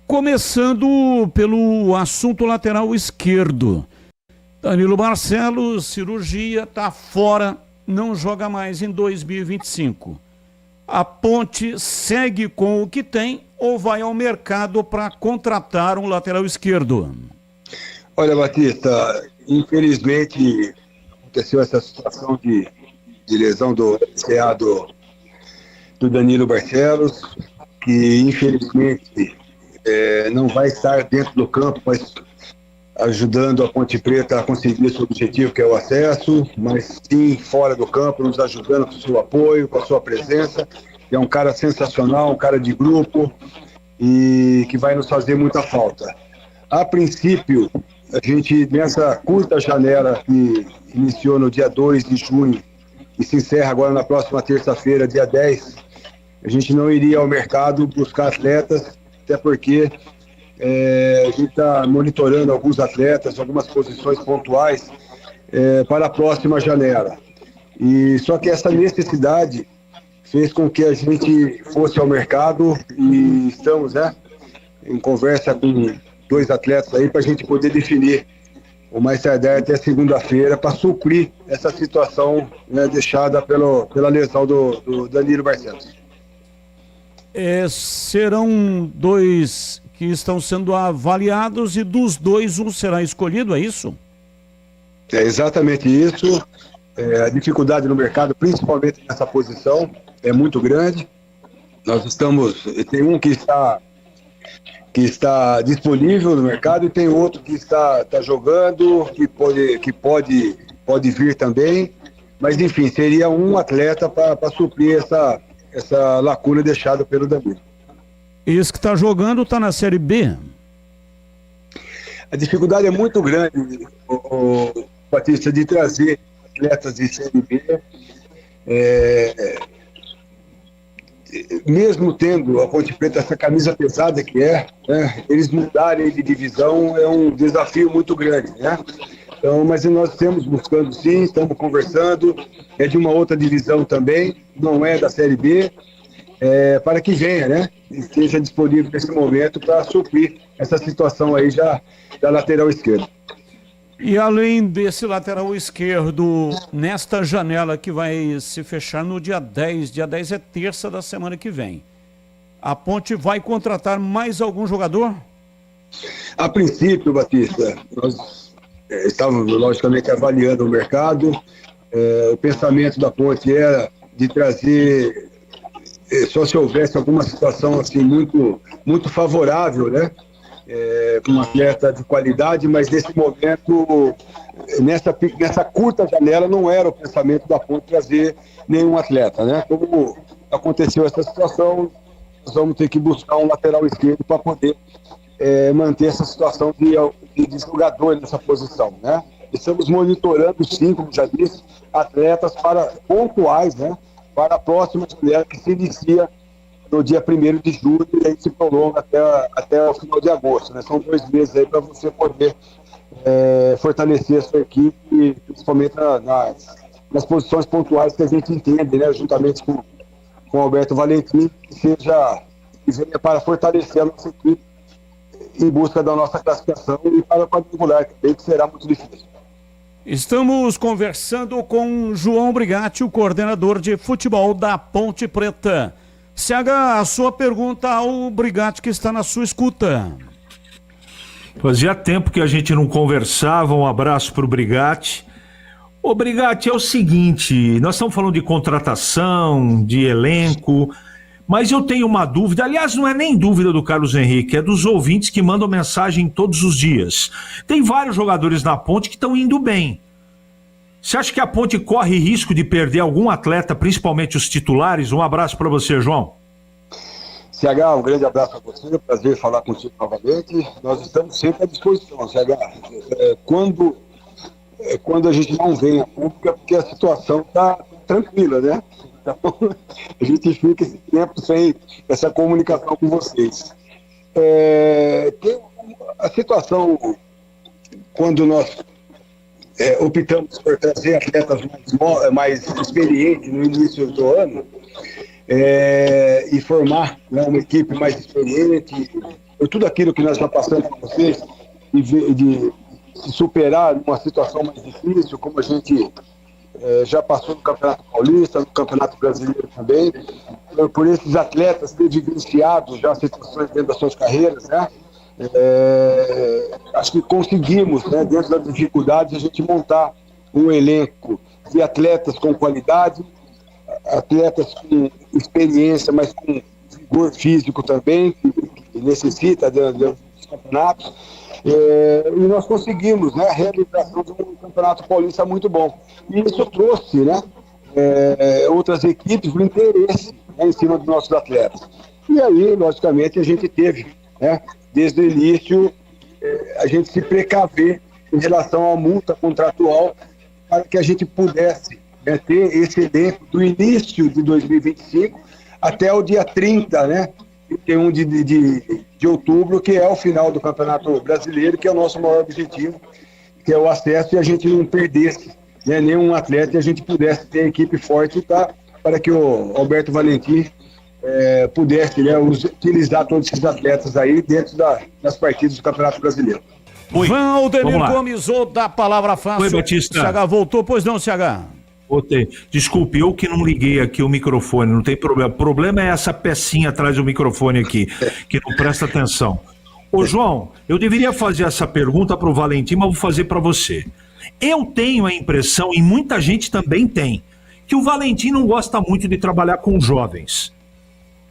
Começando pelo assunto lateral esquerdo. Danilo Barcelos, cirurgia, está fora, não joga mais em 2025. A Ponte segue com o que tem ou vai ao mercado para contratar um lateral esquerdo? Olha, Batista, infelizmente aconteceu essa situação de lesão do CA do Danilo Barcelos, que infelizmente não vai estar dentro do campo, mas ajudando a Ponte Preta a conseguir seu objetivo, que é o acesso, mas sim fora do campo, nos ajudando com o seu apoio, com a sua presença. É um cara sensacional, um cara de grupo e que vai nos fazer muita falta. A princípio, a gente, nessa curta janela que iniciou no dia 2 de junho e se encerra agora na próxima terça-feira, dia 10, a gente não iria ao mercado buscar atletas, até porque a gente está monitorando alguns atletas, algumas posições pontuais para a próxima janela. E só que essa necessidade fez com que a gente fosse ao mercado e estamos em conversa com 2 atletas aí para a gente poder definir o mais tardar até segunda-feira para suprir essa situação deixada pela lesão do Danilo Barcelos. Serão 2 que estão sendo avaliados e dos 2 um será escolhido, é isso? É exatamente isso. A dificuldade no mercado, principalmente nessa posição, é muito grande. Tem um que está disponível no mercado e tem outro que está jogando, que pode vir também. Mas enfim, seria um atleta para suprir essa lacuna deixada pelo Danilo. Esse que está jogando está na Série B? A dificuldade é muito grande, Batista, de trazer atletas de Série B. Mesmo tendo a Ponte Preta essa camisa pesada que eles mudarem de divisão é um desafio muito grande, Então, mas nós estamos buscando sim, estamos conversando, é de uma outra divisão também, não é da Série B, para que venha, e esteja disponível nesse momento para suprir essa situação aí já da lateral esquerda. E além desse lateral esquerdo, nesta janela que vai se fechar no dia 10 é terça da semana que vem, a Ponte vai contratar mais algum jogador? A princípio, Batista, nós estávamos logicamente avaliando o mercado, o pensamento da Ponte era de trazer, só se houvesse alguma situação assim muito, muito favorável, com um atleta de qualidade, mas nesse momento, nessa curta janela, não era o pensamento da Ponte trazer nenhum atleta, Como aconteceu essa situação, nós vamos ter que buscar um lateral esquerdo para poder manter essa situação de jogador nessa posição, Estamos monitorando, sim, como já disse, atletas pontuais, para a próxima janela que se inicia no dia 1º de julho e aí se prolonga até o final de agosto. São 2 meses aí para você poder fortalecer a sua equipe, principalmente nas posições pontuais que a gente entende, juntamente com o Alberto Valentim, que venha para fortalecer a nossa equipe em busca da nossa classificação e para o quadrangular, que será muito difícil. Estamos conversando com João Brigatti, o coordenador de futebol da Ponte Preta. CH, a sua pergunta ao Brigatti, que está na sua escuta. Fazia tempo que a gente não conversava, um abraço para o Brigatti. Ô Brigatti, é o seguinte, nós estamos falando de contratação, de elenco, mas eu tenho uma dúvida, aliás, não é nem dúvida do Carlos Henrique, é dos ouvintes que mandam mensagem todos os dias. Tem vários jogadores na Ponte que estão indo bem. Você acha que a Ponte corre risco de perder algum atleta, principalmente os titulares? Um abraço para você, João. CH, um grande abraço a você, prazer falar contigo novamente. Nós estamos sempre à disposição, CH. Quando a gente não vem a público é porque a situação está tranquila, Então, a gente fica esse tempo sem essa comunicação com vocês. A situação, quando nós optamos por trazer atletas mais experientes no início do ano e formar uma equipe mais experiente por tudo aquilo que nós já passamos com vocês, de se superar numa situação mais difícil, como a gente já passou no Campeonato Paulista, no Campeonato Brasileiro também, por esses atletas terem vivenciado já situações dentro das suas carreiras, né? Acho que conseguimos, né, dentro das dificuldades, a gente montar um elenco de atletas com qualidade, atletas com experiência, mas com vigor físico também, que necessita dos campeonatos. E nós conseguimos, né, a realização de um campeonato paulista muito bom. E isso trouxe, né, outras equipes o interesse, né, em cima dos nossos atletas. E aí, logicamente, a gente teve, né, desde o início, a gente se precaver em relação à multa contratual para que a gente pudesse, né, ter esse elenco do início de 2025 até o dia 30, né, 31 de outubro, que é o final do Campeonato Brasileiro, que é o nosso maior objetivo, que é o acesso, e a gente não perdesse, né, nenhum atleta, e a gente pudesse ter equipe forte para que o Alberto Valentim pudesse, né, utilizar todos esses atletas aí dentro das partidas do Campeonato Brasileiro. Valdemir Gomes, ou da palavra fácil. Oi, Batista. CH voltou, pois não, CH? Voltei. Desculpe, eu que não liguei aqui o microfone, não tem problema. O problema é essa pecinha atrás do microfone aqui, que não presta atenção. Ô, João, eu deveria fazer essa pergunta para o Valentim, mas vou fazer para você. Eu tenho a impressão, e muita gente também tem, que o Valentim não gosta muito de trabalhar com jovens.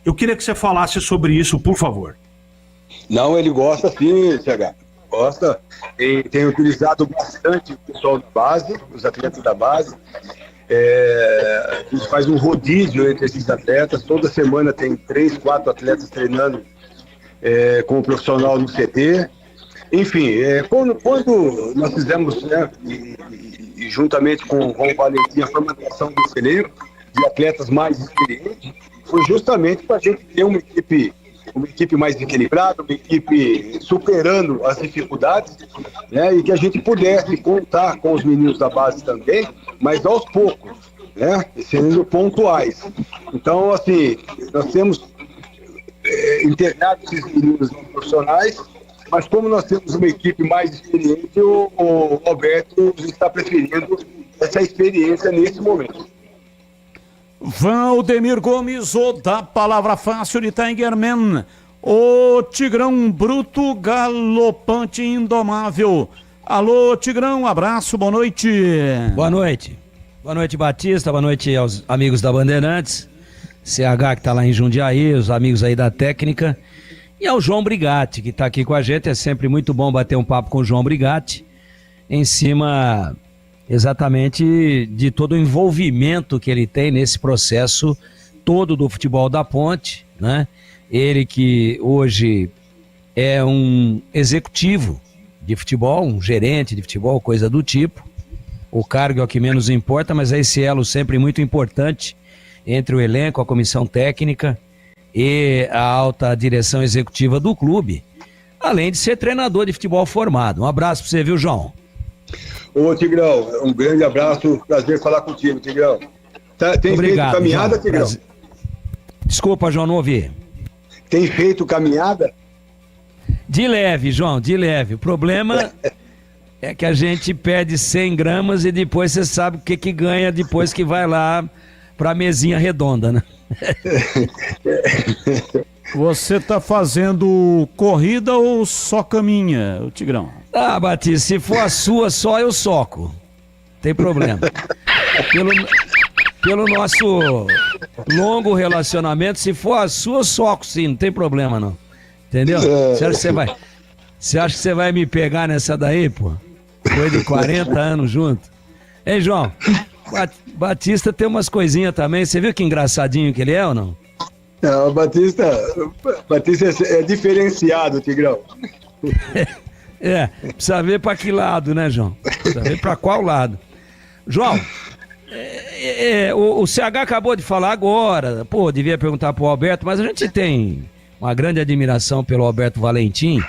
Eu queria que você falasse sobre isso, por favor. Não, ele gosta sim, CH. Gosta. Tem utilizado bastante o pessoal da base, os atletas da base. A gente faz um rodízio entre esses atletas. Toda semana tem 3, 4 atletas treinando com o profissional no CT. Enfim, quando nós fizemos, né, e juntamente com o Valentim, a formatação desse elenco de atletas mais experientes, foi justamente para a gente ter uma equipe mais equilibrada, uma equipe superando as dificuldades, né, e que a gente pudesse contar com os meninos da base também, mas aos poucos, né, sendo pontuais. Então, assim, nós temos internado esses meninos profissionais, mas como nós temos uma equipe mais experiente, o Alberto está preferindo essa experiência nesse momento. Valdemir Gomes, o da palavra fácil de Tigerman, o Tigrão bruto, galopante, indomável. Alô, Tigrão, abraço, boa noite. Boa noite. Boa noite, Batista, boa noite aos amigos da Bandeirantes, CH que tá lá em Jundiaí, os amigos aí da técnica, e ao João Brigatti, que tá aqui com a gente. É sempre muito bom bater um papo com o João Brigatti, em cima exatamente de todo o envolvimento que ele tem nesse processo todo do futebol da Ponte, né? Ele que hoje é um executivo de futebol, um gerente de futebol, coisa do tipo. O cargo é o que menos importa, mas é esse elo sempre muito importante entre o elenco, a comissão técnica e a alta direção executiva do clube, além de ser treinador de futebol formado. Um abraço pra você, viu, João? Ô, Tigrão, um grande abraço, prazer falar contigo, Tigrão. Tem Obrigado, feito caminhada, João, Tigrão? prazer. Desculpa, João, não ouvi. Tem feito caminhada? De leve, João, de leve. O problema é que a gente perde 100 gramas e depois você sabe o que ganha depois que vai lá pra mesinha redonda, né? Você tá fazendo corrida ou só caminha, o Tigrão? Ah, Batista, se for a sua só, eu soco. Tem problema. Pelo nosso longo relacionamento, se for a sua, eu soco sim, não tem problema não. Entendeu? Você acha que você vai me pegar nessa daí, pô? Foi de 40 anos junto. Hein, João? Batista tem umas coisinhas também. Você viu que engraçadinho que ele é ou não? Não, Batista é diferenciado, Tigrão. Precisa ver pra que lado, né, João? Precisa ver pra qual lado. João, o CH acabou de falar agora, pô, devia perguntar pro Alberto, mas a gente tem uma grande admiração pelo Alberto Valentim,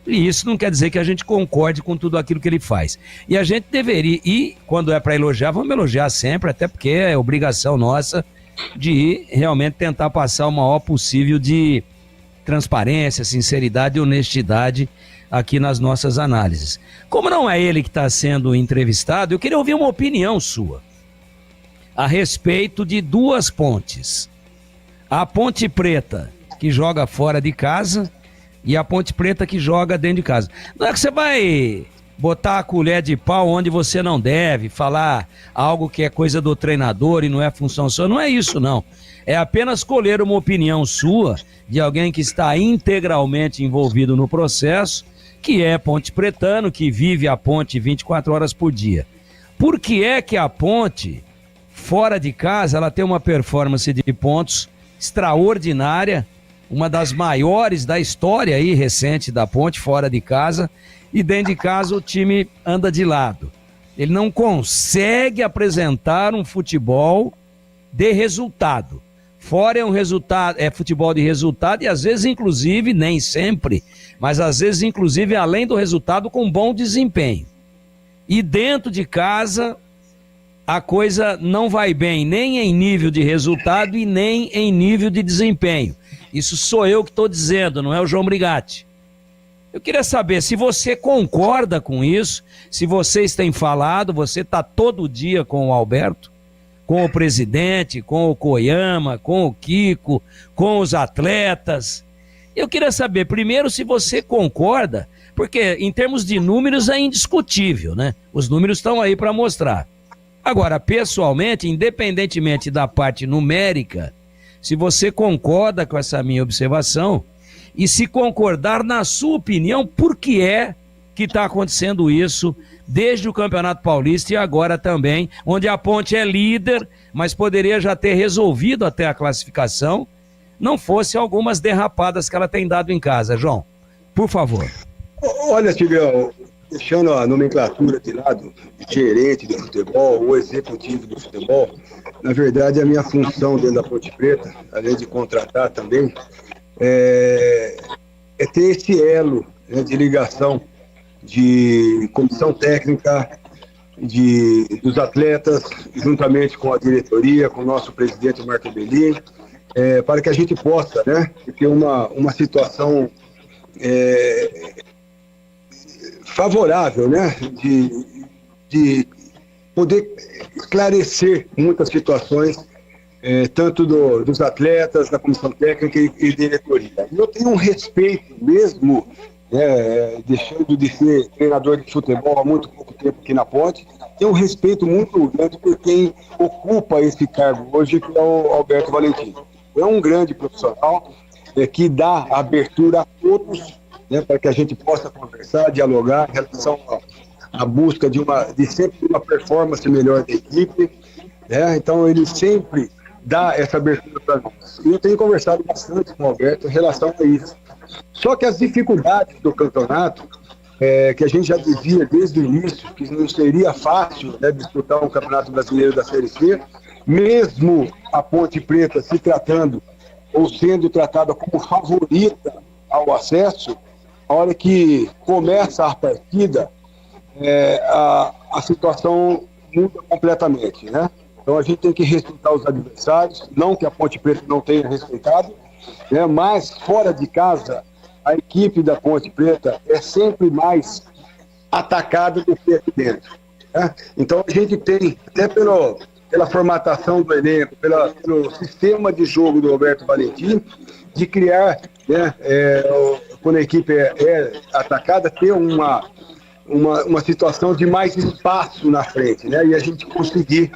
e isso não quer dizer que a gente concorde com tudo aquilo que ele faz. E a gente deveria, e quando é pra elogiar, vamos elogiar sempre, até porque é obrigação nossa de realmente tentar passar o maior possível de transparência, sinceridade e honestidade aqui nas nossas análises. Como não é ele que está sendo entrevistado, eu queria ouvir uma opinião sua a respeito de duas pontes. A Ponte Preta, que joga fora de casa, e a Ponte Preta que joga dentro de casa. Não é que você vai botar a colher de pau onde você não deve, falar algo que é coisa do treinador e não é função sua, não é isso não. É apenas colher uma opinião sua, de alguém que está integralmente envolvido no processo, que é ponte pretano, que vive a ponte 24 horas por dia. Por que é que a ponte, fora de casa, ela tem uma performance de pontos extraordinária, uma das maiores da história aí recente da ponte, fora de casa, e dentro de casa o time anda de lado. Ele não consegue apresentar um futebol de resultado. Fora é um resultado, é futebol de resultado e às vezes inclusive, nem sempre, mas às vezes inclusive além do resultado com bom desempenho. E dentro de casa a coisa não vai bem, nem em nível de resultado e nem em nível de desempenho. Isso sou eu que estou dizendo, não é o João Brigatti. Eu queria saber se você concorda com isso, se vocês têm falado, você está todo dia com o Alberto, com o presidente, com o Koyama, com o Kiko, com os atletas. Eu queria saber, primeiro, se você concorda, porque em termos de números é indiscutível, né? Os números estão aí para mostrar. Agora, pessoalmente, independentemente da parte numérica, se você concorda com essa minha observação, e se concordar, na sua opinião, por que é que está acontecendo isso desde o Campeonato Paulista e agora também, onde a Ponte é líder, mas poderia já ter resolvido até a classificação, não fosse algumas derrapadas que ela tem dado em casa. João, por favor. Olha, Tigrão, deixando a nomenclatura de lado, gerente de futebol, ou executivo do futebol, na verdade a minha função dentro da Ponte Preta, além de contratar também, é ter esse elo, né, de ligação de comissão técnica, dos atletas, juntamente com a diretoria, com o nosso presidente Marco Belli, para que a gente possa, né, ter uma situação favorável, né, de poder esclarecer muitas situações, tanto dos atletas, da comissão técnica e diretoria. Eu tenho um respeito mesmo, deixando de ser treinador de futebol há muito pouco tempo aqui na Ponte, tenho um respeito muito grande por quem ocupa esse cargo hoje, que é o Alberto Valentim. É um grande profissional que dá abertura a todos, né, para que a gente possa conversar, dialogar em relação à busca de sempre uma performance melhor da equipe. Então ele sempre dá essa abertura para nós. E eu tenho conversado bastante com o Alberto em relação a isso. Só que as dificuldades do campeonato, que a gente já dizia desde o início, que não seria fácil, né, disputar um campeonato brasileiro da Série C, mesmo a Ponte Preta se tratando ou sendo tratada como favorita ao acesso, a hora que começa a partida, a situação muda completamente, né? Então a gente tem que respeitar os adversários, não que a Ponte Preta não tenha respeitado, né? Mas fora de casa, a equipe da Ponte Preta é sempre mais atacada do que aqui dentro, né? Então a gente tem, até pela formatação do elenco, pelo sistema de jogo do Alberto Valentim, de criar, né, quando a equipe é atacada, ter uma situação de mais espaço na frente, né? E a gente conseguir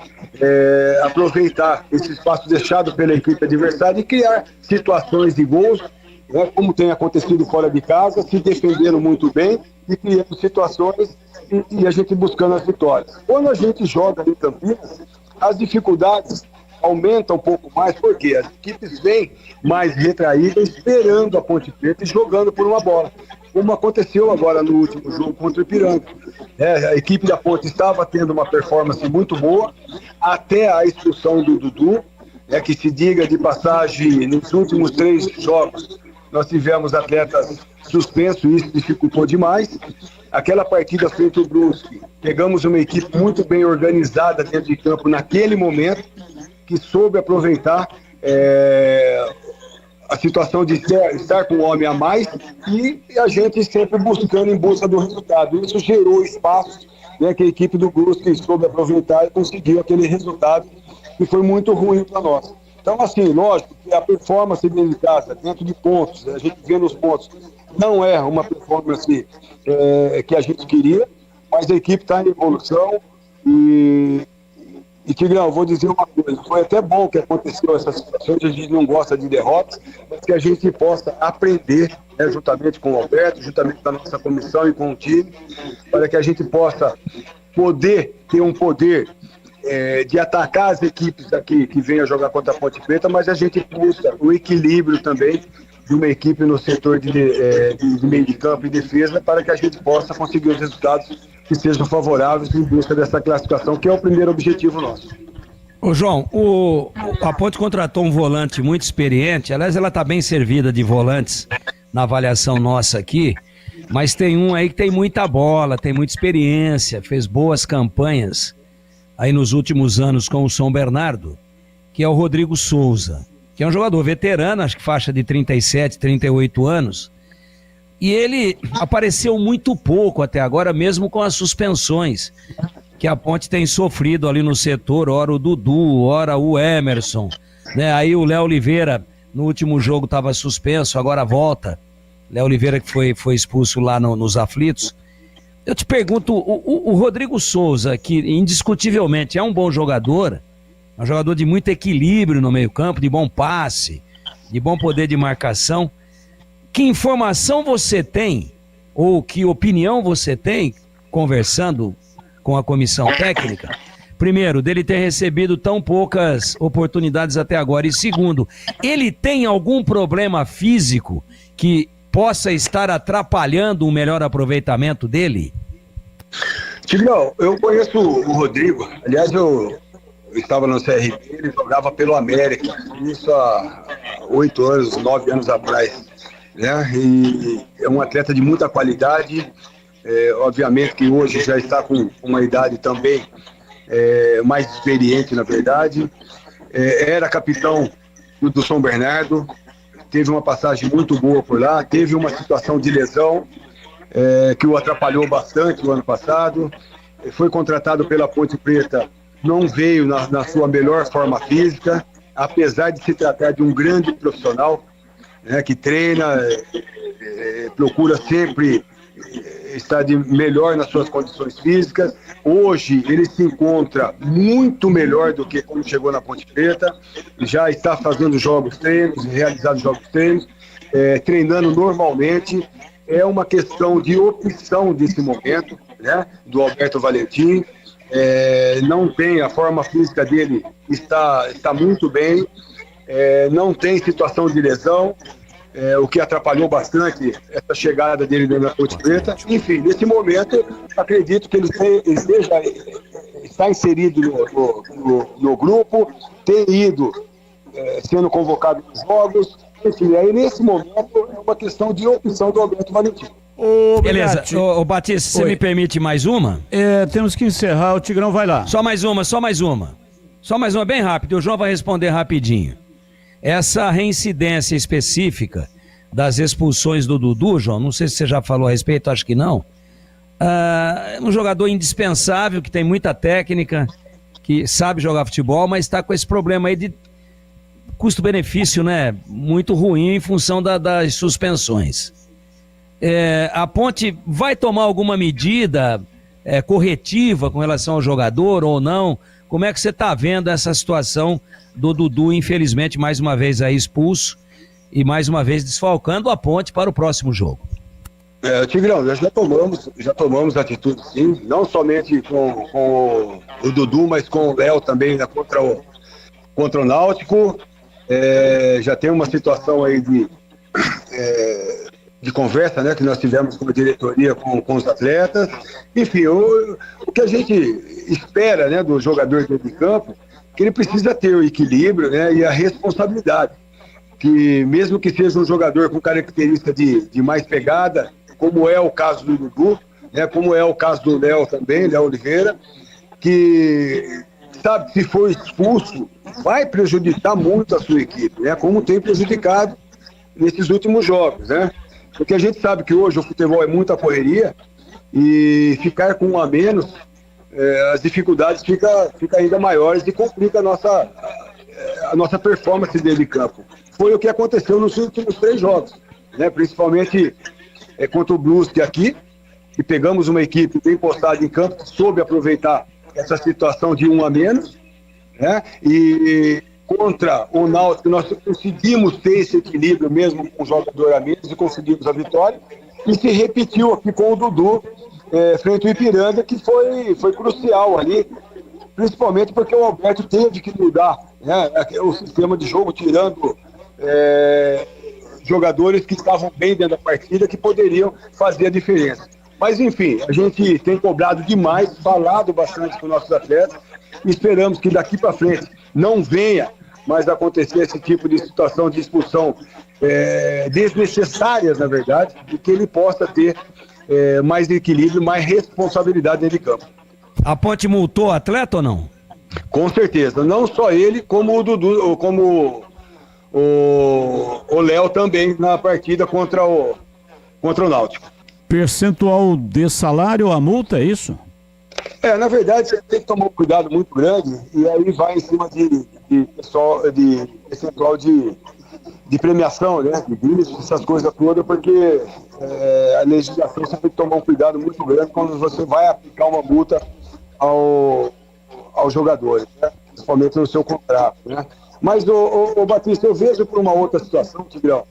aproveitar esse espaço deixado pela equipe adversária e criar situações de gols, né, como tem acontecido fora de casa, se defendendo muito bem e criando situações e a gente buscando as vitórias. Quando a gente joga em Campinas, as dificuldades aumentam um pouco mais, porque as equipes vêm mais retraídas, esperando a Ponte Preta e jogando por uma bola, como aconteceu agora no último jogo contra o Ipiranga. A equipe da Ponte estava tendo uma performance muito boa, até a expulsão do Dudu, que se diga de passagem, nos últimos 3 jogos, nós tivemos atletas suspensos, e isso dificultou demais. Aquela partida frente ao Brusque, pegamos uma equipe muito bem organizada dentro de campo naquele momento, que soube aproveitar a situação de estar com um homem a mais e a gente sempre buscando em busca do resultado. Isso gerou espaço, né, que a equipe do Brusque soube aproveitar e conseguiu aquele resultado que foi muito ruim para nós. Então, assim, lógico que a performance dentro de casa, dentro de pontos, a gente vê nos pontos, não é uma performance que a gente queria, mas a equipe está em evolução e Tigrão, vou dizer uma coisa, foi até bom que aconteceu essa situação, a gente não gosta de derrotas, mas que a gente possa aprender, né, juntamente com o Alberto, juntamente com a nossa comissão e com o time, para que a gente possa ter um poder de atacar as equipes aqui que venham jogar contra a Ponte Preta, mas a gente busca o equilíbrio também de uma equipe no setor de meio de campo e defesa para que a gente possa conseguir os resultados que sejam favoráveis em busca dessa classificação, que é o primeiro objetivo nosso. Ô João, a Ponte contratou um volante muito experiente, aliás ela está bem servida de volantes na avaliação nossa aqui, mas tem um aí que tem muita bola, tem muita experiência, fez boas campanhas aí nos últimos anos com o São Bernardo, que é o Rodrigo Souza, que é um jogador veterano, acho que faixa de 37, 38 anos, e ele apareceu muito pouco até agora, mesmo com as suspensões que a Ponte tem sofrido ali no setor, ora o Dudu, ora o Emerson, né? Aí o Léo Oliveira, no último jogo estava suspenso, agora volta, Léo Oliveira que foi expulso lá nos aflitos. Eu te pergunto, o Rodrigo Souza, que indiscutivelmente é um bom jogador, é um jogador de muito equilíbrio no meio-campo, de bom passe, de bom poder de marcação. Que informação você tem, ou que opinião você tem, conversando com a comissão técnica, primeiro, dele ter recebido tão poucas oportunidades até agora, e segundo, ele tem algum problema físico que possa estar atrapalhando o melhor aproveitamento dele? Tigrão, eu conheço o Rodrigo, aliás eu estava no CRB, ele jogava pelo América, isso há 8 anos, 9 anos atrás, né? E é um atleta de muita qualidade, obviamente que hoje já está com uma idade também mais experiente, na verdade, era capitão do São Bernardo, teve uma passagem muito boa por lá, teve uma situação de lesão que o atrapalhou bastante no ano passado, foi contratado pela Ponte Preta, não veio na sua melhor forma física, apesar de se tratar de um grande profissional, né, que treina, procura sempre estar de melhor nas suas condições físicas. Hoje ele se encontra muito melhor do que quando chegou na Ponte Preta, já está fazendo treinos, realizando treinos, treinando normalmente. É uma questão de opção desse momento, né, do Alberto Valentim. Não tem, a forma física dele está muito bem, não tem situação de lesão, o que atrapalhou bastante essa chegada dele na Ponte Preta. Enfim, nesse momento, acredito que ele está inserido no grupo, tem ido sendo convocado nos jogos. Enfim, aí nesse momento é uma questão de opção do Alberto Valentim. Beleza, ô Batista, você me permite mais uma? Temos que encerrar, o Tigrão vai lá. Só mais uma, bem rápido, o João vai responder rapidinho. Essa reincidência específica das expulsões do Dudu, João, não sei se você já falou a respeito, acho que não. É um jogador indispensável, que tem muita técnica, que sabe jogar futebol, mas está com esse problema aí de custo-benefício, né, muito ruim em função das suspensões. A Ponte vai tomar alguma medida corretiva com relação ao jogador ou não? Como é que você está vendo essa situação do Dudu, infelizmente, mais uma vez aí expulso e mais uma vez desfalcando a Ponte para o próximo jogo? Tigrão, nós já tomamos atitude sim, não somente com o Dudu, mas com o Léo também, né, contra o Náutico. Já tem uma situação aí de conversa, né, que nós tivemos com a diretoria, com os atletas. Enfim, o que a gente espera, né, do jogador dentro de campo, que ele precisa ter o equilíbrio, né, e a responsabilidade, que mesmo que seja um jogador com característica de mais pegada, como é o caso do Dudu, né, como é o caso do Léo também, Léo Oliveira, que se for expulso, vai prejudicar muito a sua equipe, né, como tem prejudicado nesses últimos jogos, né? Porque a gente sabe que hoje o futebol é muita correria e ficar com um a menos, as dificuldades ficam ainda maiores e complica a nossa performance dentro de campo. Foi o que aconteceu nos últimos 3 jogos, né? Principalmente contra o Brusque aqui, que pegamos uma equipe bem postada em campo, que soube aproveitar essa situação de um a menos, né? E contra o Náutico nós conseguimos ter esse equilíbrio mesmo com um jogador a menos e conseguimos a vitória. E se repetiu aqui com o Dudu, frente ao Ipiranga, que foi crucial ali, principalmente porque o Alberto teve que mudar, né, o sistema de jogo, tirando jogadores que estavam bem dentro da partida, que poderiam fazer a diferença. Mas, enfim, a gente tem cobrado demais, falado bastante com nossos atletas, e esperamos que daqui para frente não venha mais acontecer esse tipo de situação de expulsão desnecessárias, na verdade, e que ele possa ter mais equilíbrio, mais responsabilidade dentro de campo. A Ponte multou o atleta ou não? Com certeza, não só ele, como o Dudu, como o Léo também na partida contra o Náutico. Percentual de salário, a multa, é isso? Na verdade, você tem que tomar um cuidado muito grande, e aí vai em cima de percentual de premiação, né? De bicho, essas coisas todas, porque a legislação você tem que tomar um cuidado muito grande quando você vai aplicar uma multa aos jogadores, né? Principalmente no seu contrato, né? Mas, Batista, eu vejo por uma outra situação, Tigrão.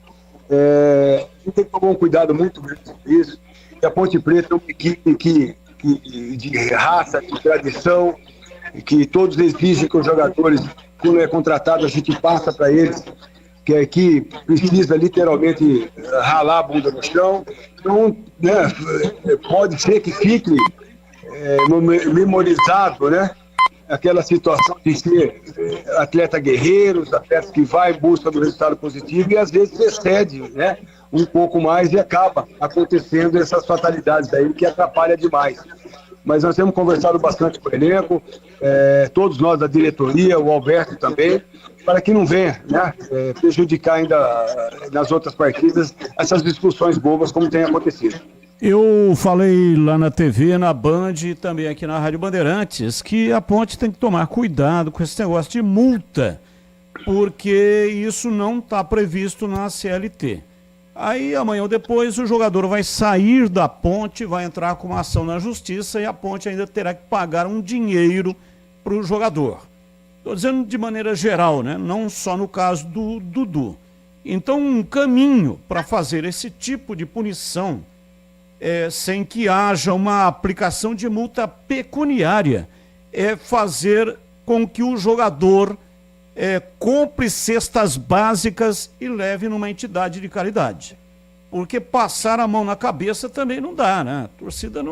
A gente tem que tomar um cuidado muito grande com isso. E a Ponte Preta é uma equipe de raça, de tradição, que todos exigem que os jogadores, quando é contratado, a gente passa para eles, que a equipe precisa literalmente ralar a bunda no chão. Então, né, pode ser que fique memorizado, né? Aquela situação de ser atleta guerreiros, atletas que vai em busca do resultado positivo e às vezes excede, né, um pouco mais e acaba acontecendo essas fatalidades aí que atrapalha demais. Mas nós temos conversado bastante com o elenco, todos nós da diretoria, o Alberto também, para que não venha, né, prejudicar ainda nas outras partidas essas discussões bobas como tem acontecido. Eu falei lá na TV, na Band e também aqui na Rádio Bandeirantes que a Ponte tem que tomar cuidado com esse negócio de multa, porque isso não está previsto na CLT. Aí amanhã ou depois o jogador vai sair da Ponte, vai entrar com uma ação na justiça e a Ponte ainda terá que pagar um dinheiro para o jogador. Estou dizendo de maneira geral, né? Não só no caso do Dudu. Então um caminho para fazer esse tipo de punição sem que haja uma aplicação de multa pecuniária, fazer com que o jogador compre cestas básicas e leve numa entidade de caridade. Porque passar a mão na cabeça também não dá, né? A torcida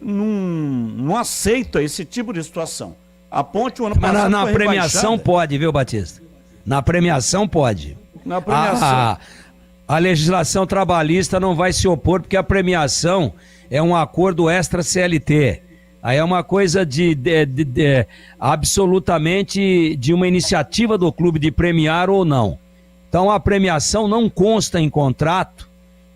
não aceita esse tipo de situação. A Ponte, o ano passado, na premiação pode, viu, Batista? Na premiação pode. Na premiação. A legislação trabalhista não vai se opor, porque a premiação é um acordo extra-CLT. Aí é uma coisa absolutamente de uma iniciativa do clube de premiar ou não. Então a premiação não consta em contrato,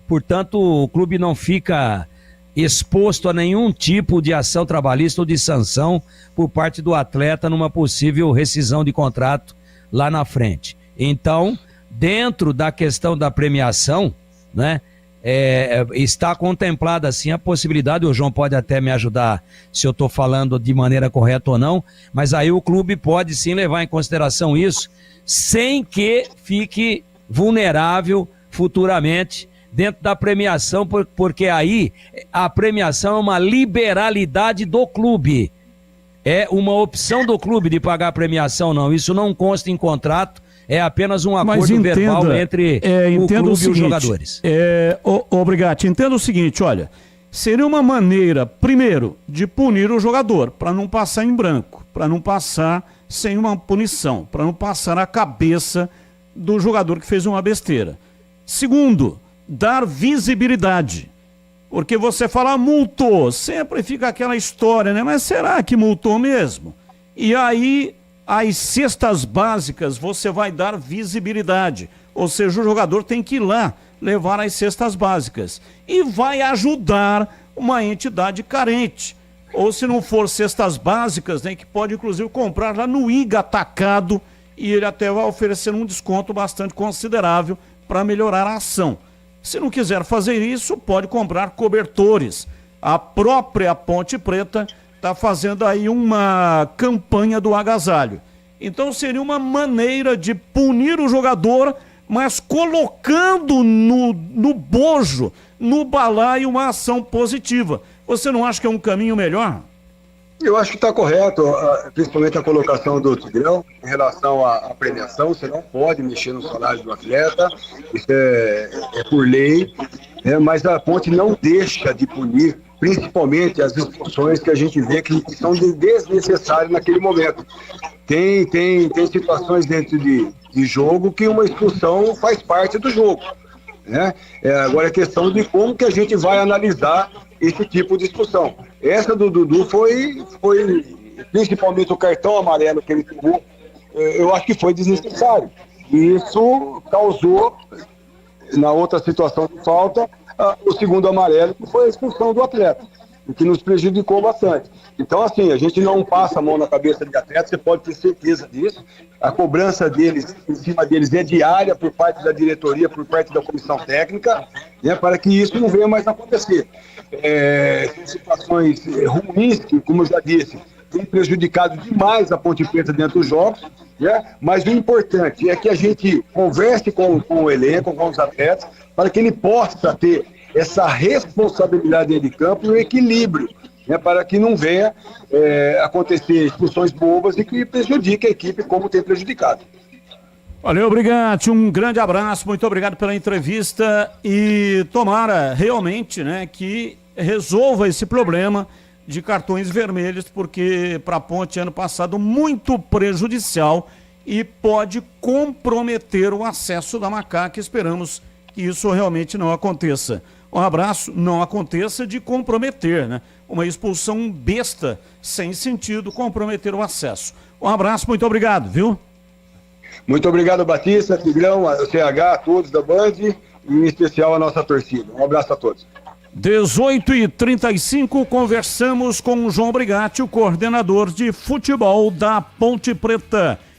portanto o clube não fica exposto a nenhum tipo de ação trabalhista ou de sanção por parte do atleta numa possível rescisão de contrato lá na frente. Então, dentro da questão da premiação, né, está contemplada assim a possibilidade, o João pode até me ajudar se eu estou falando de maneira correta ou não, mas aí o clube pode sim levar em consideração isso, sem que fique vulnerável futuramente dentro da premiação, porque aí a premiação é uma liberalidade do clube, é uma opção do clube de pagar a premiação, não, isso não consta em contrato. É apenas um acordo verbal entre o clube e os jogadores. Obrigado. Entenda o seguinte, olha, seria uma maneira, primeiro, de punir o jogador, para não passar em branco, para não passar sem uma punição, para não passar na cabeça do jogador que fez uma besteira. Segundo, dar visibilidade. Porque você fala multou, sempre fica aquela história, né? Mas será que multou mesmo? E aí as cestas básicas você vai dar visibilidade. Ou seja, o jogador tem que ir lá levar as cestas básicas. E vai ajudar uma entidade carente. Ou se não for cestas básicas, né, que pode inclusive comprar lá no IGA Atacado, e ele até vai oferecer um desconto bastante considerável para melhorar a ação. Se não quiser fazer isso, pode comprar cobertores. A própria Ponte Preta está fazendo aí uma campanha do agasalho. Então seria uma maneira de punir o jogador, mas colocando no bojo, no balaio, uma ação positiva. Você não acha que é um caminho melhor? Eu acho que está correto, principalmente a colocação do Tigrão em relação à premiação. Você não pode mexer no salário do atleta, isso é por lei, mas a Ponte não deixa de punir, principalmente as expulsões que a gente vê que são desnecessárias naquele momento. Tem situações dentro de jogo que uma expulsão faz parte do jogo, né? Agora é questão de como que a gente vai analisar esse tipo de expulsão. Essa do Dudu foi principalmente o cartão amarelo que ele tomou, eu acho que foi desnecessário. E isso causou, na outra situação de falta, o segundo amarelo, que foi a expulsão do atleta, o que nos prejudicou bastante. Então, assim, a gente não passa a mão na cabeça de atleta, você pode ter certeza disso. A cobrança deles, em cima deles, é diária por parte da diretoria, por parte da comissão técnica, né, para que isso não venha mais acontecer. São situações ruins, que, como eu já disse, tem prejudicado demais a Ponte Preta dentro dos jogos, né? Mas o importante é que a gente converse com o elenco, com os atletas, para que ele possa ter essa responsabilidade dentro de campo e o equilíbrio, né, para que não venha acontecer expulsões bobas e que prejudique a equipe como tem prejudicado. Valeu, Brigatti, um grande abraço, muito obrigado pela entrevista e tomara realmente, né, que resolva esse problema de cartões vermelhos, porque para a Ponte ano passado muito prejudicial e pode comprometer o acesso da Macaca. Esperamos que isso realmente não aconteça. Um abraço, não aconteça de comprometer, né? Uma expulsão besta, sem sentido, comprometer o acesso. Um abraço, muito obrigado, viu? Muito obrigado, Batista, Tigrão, o CH, a todos da Band e em especial a nossa torcida. Um abraço a todos. 18h35, conversamos com o João Brigatti, o coordenador de futebol da Ponte Preta.